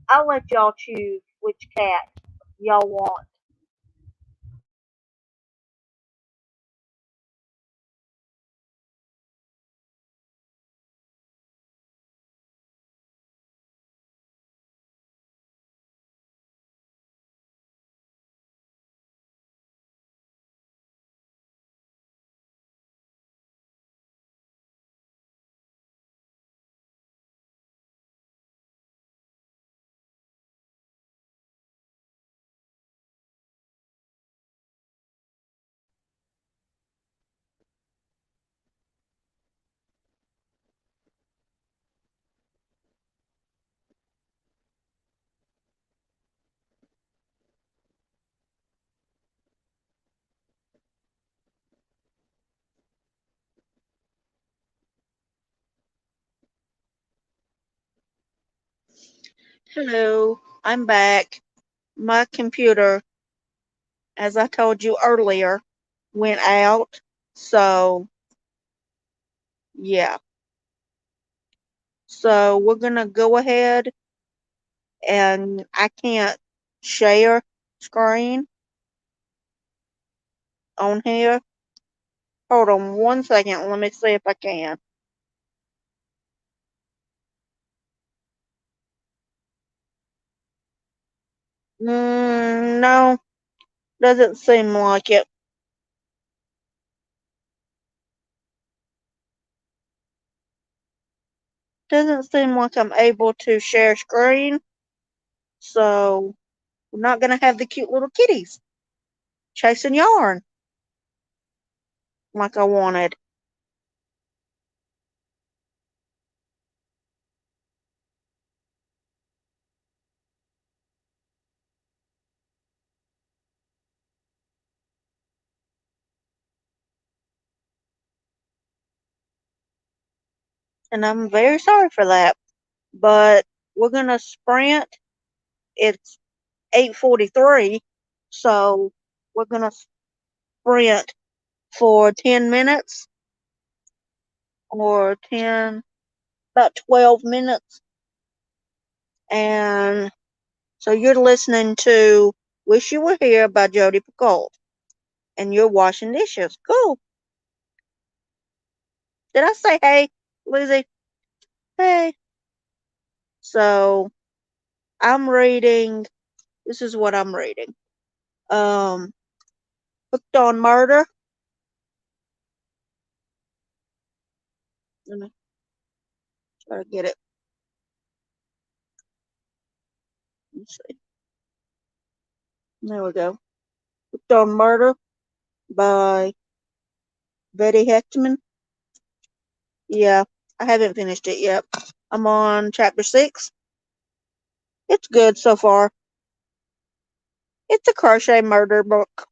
I'll let y'all choose which cat y'all want. Hello, I'm back. My computer, as I told you earlier, went out. So, yeah. So, we're going to go ahead and I can't share screen on here. Hold on 1 second. Let me see if I can. No, doesn't seem like it. Doesn't seem like I'm able to share screen. So, we're not going to have the cute little kitties chasing yarn like I wanted. And I'm very sorry for that. But we're going to sprint. It's 8:43. So, we're going to sprint for 10 minutes or about 12 minutes. And so you're listening to Wish You Were Here by Jodi Picoult. And you're washing dishes. Cool. Did I say hey, Lizzie? Hey. So I'm reading, this is what I'm reading. Hooked on Murder. Let me try to get it. Let's see. There we go. Hooked on Murder by Betty Hechtman. Yeah, I haven't finished it yet. I'm on chapter 6. It's good so far. It's a crochet murder book.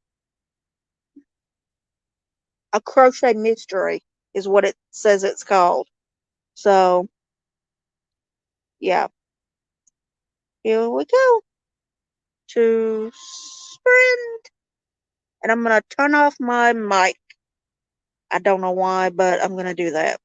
A crochet mystery is what it says it's called. So, yeah. Here we go to sprint. And I'm going to turn off my mic. I don't know why, but I'm going to do that.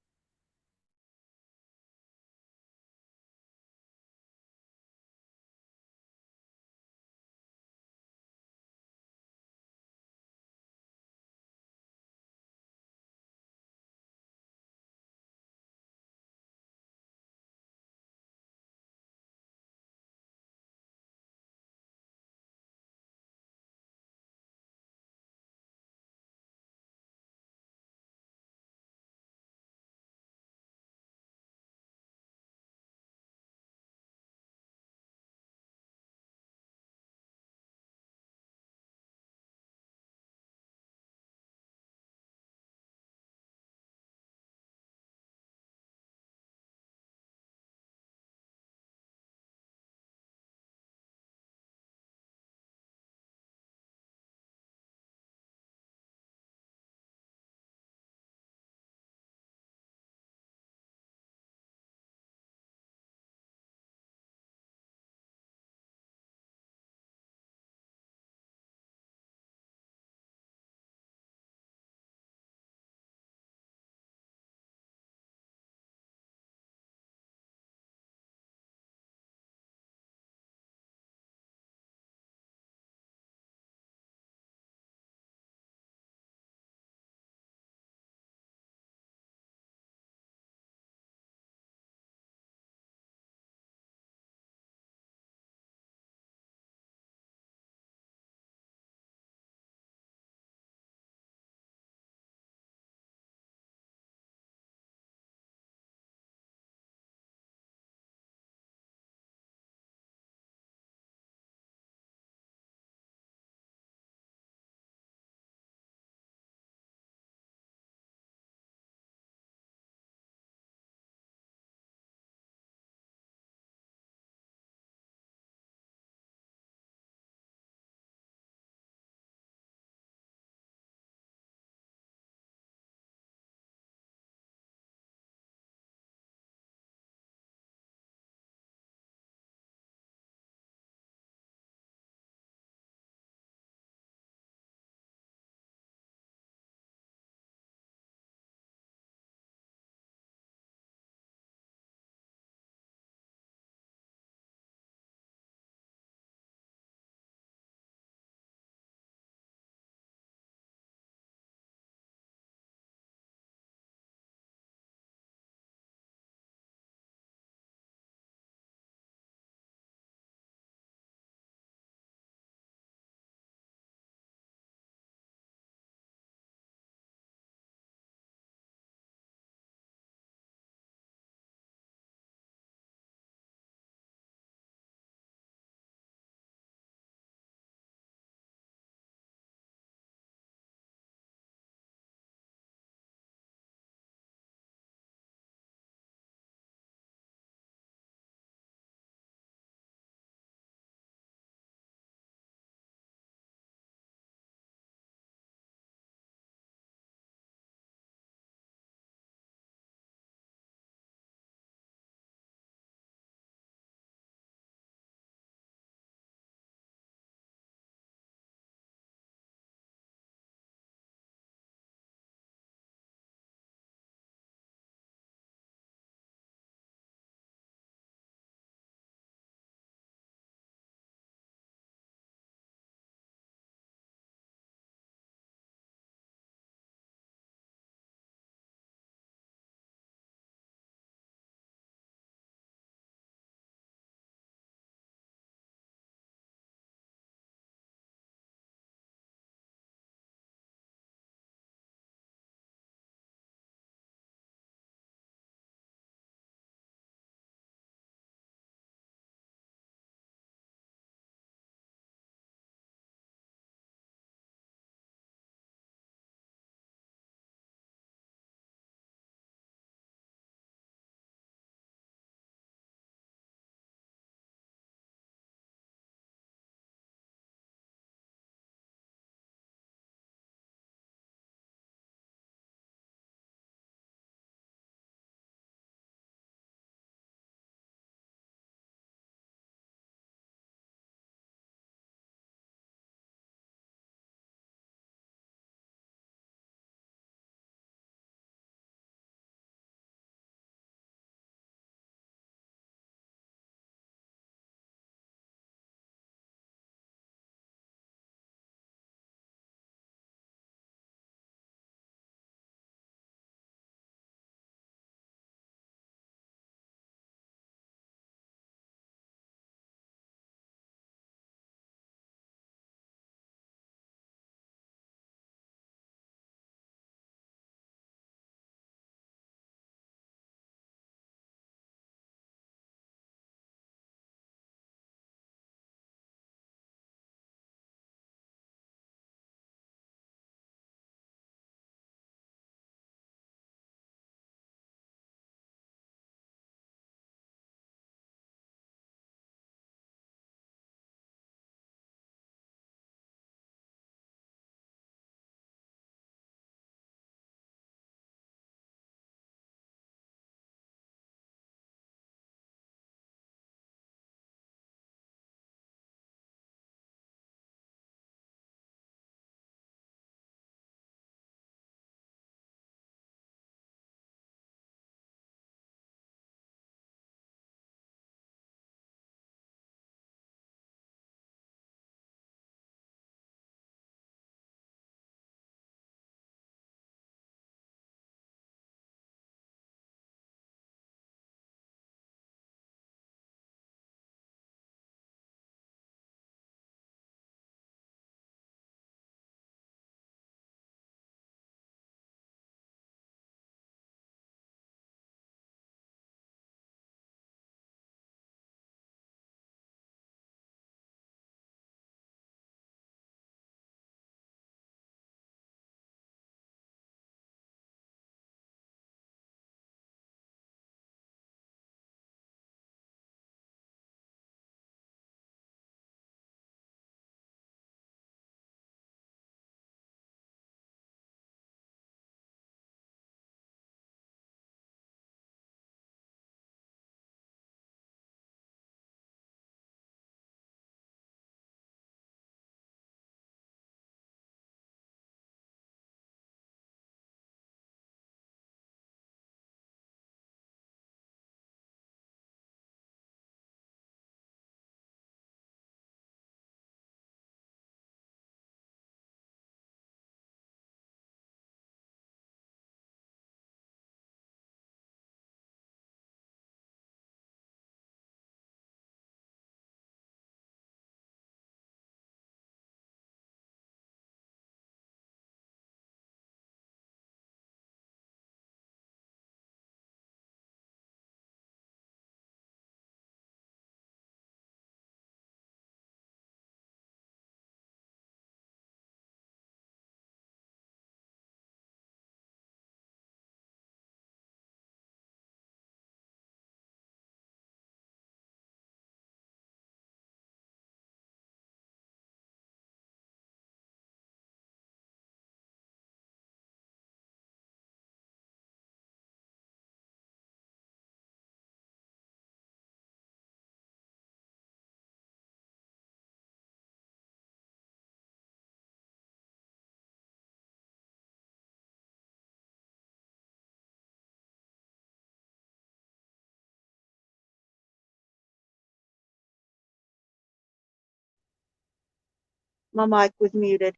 My mic was muted.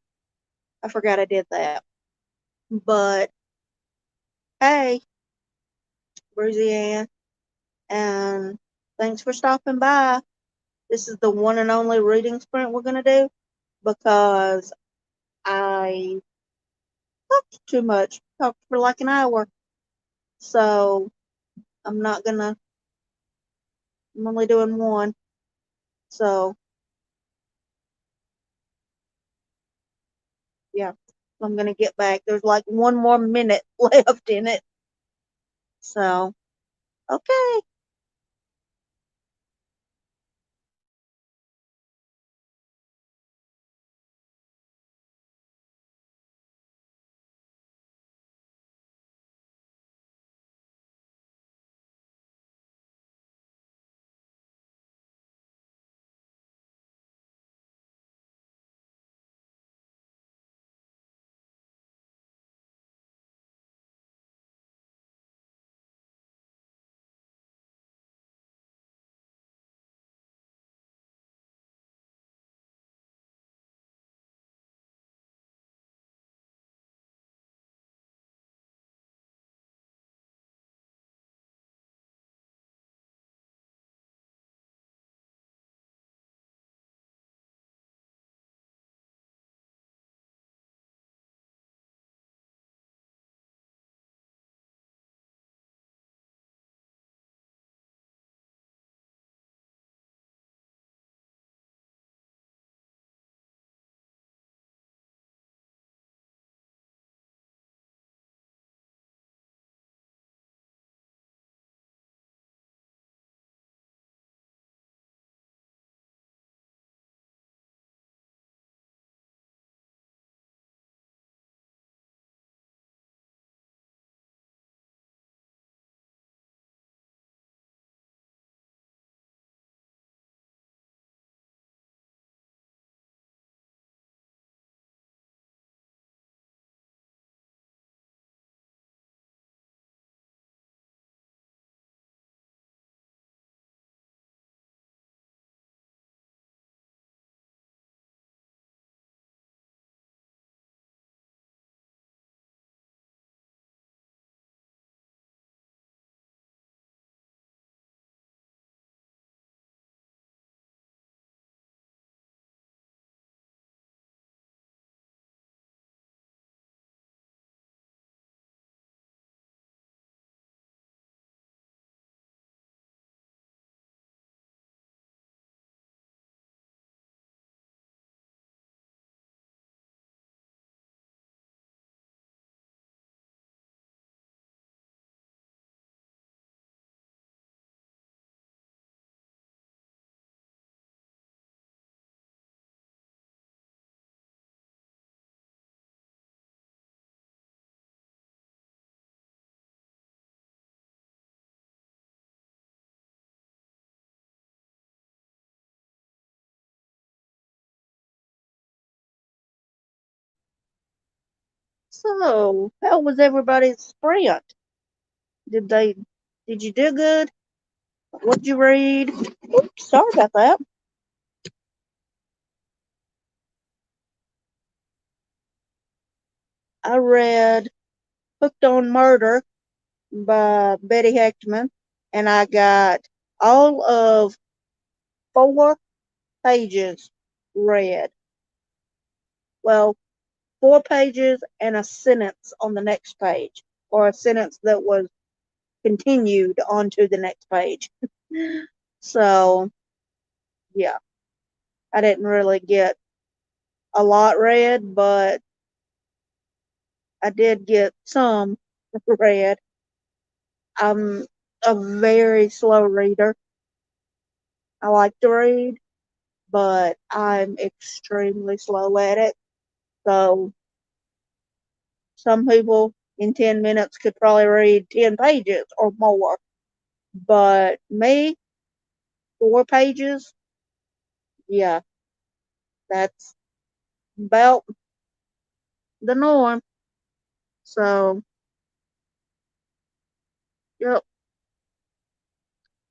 I forgot I did that. But hey, Bruzy Ann, and thanks for stopping by. This is the one and only reading sprint we're gonna do because I talked too much. Talked for like an hour. So I'm not gonna I'm only doing one. So yeah. I'm gonna get back. There's like one more minute left in it. So okay. So how was everybody's sprint? Did they did you do good? What'd you read? Oops, sorry about that. I read Hooked on Murder by Betty Hechtman, and I got all of 4 pages read. Well, 4 pages and a sentence on the next page, or a sentence that was continued onto the next page. So, yeah, I didn't really get a lot read, but I did get some read. I'm a very slow reader. I like to read, but I'm extremely slow at it. So some people in 10 minutes could probably read 10 pages or more. But me, 4 pages, yeah, that's about the norm. So, yep.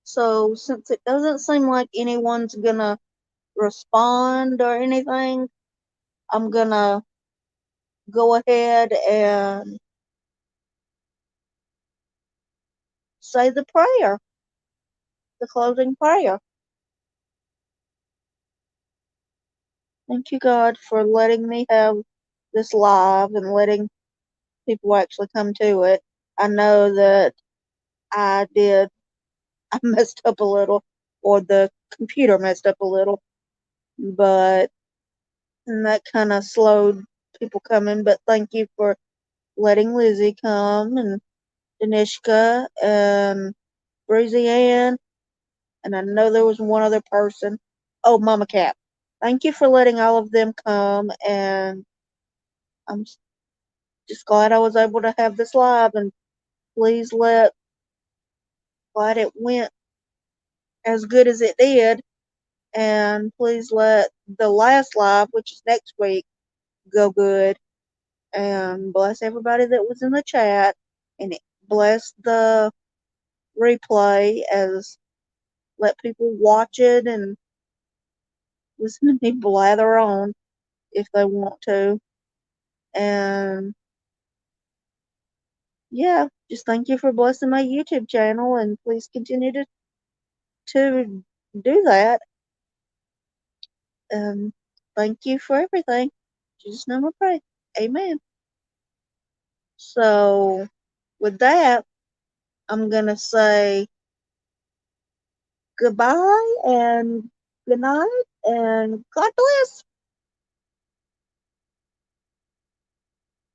So since it doesn't seem like anyone's gonna respond or anything, I'm gonna go ahead and say the prayer, the closing prayer. Thank you, God, for letting me have this live and letting people actually come to it. I know that I did, I messed up a little, or the computer messed up a little, but and that kind of slowed people coming. But thank you for letting Lizzie come and Danishka and Rosie Ann, and I know there was one other person. Oh, Mama Cat. Thank you for letting all of them come, and I'm just glad I was able to have this live. And please glad it went as good as it did, and please let the last live, which is next week, go good. And bless everybody that was in the chat, and bless the replay as let people watch it and listen to me blather on if they want to. And yeah, just thank you for blessing my YouTube channel, and please continue to do that. And thank you for everything. In Jesus' name I pray. Amen. So with that, I'm gonna say goodbye and good night and God bless.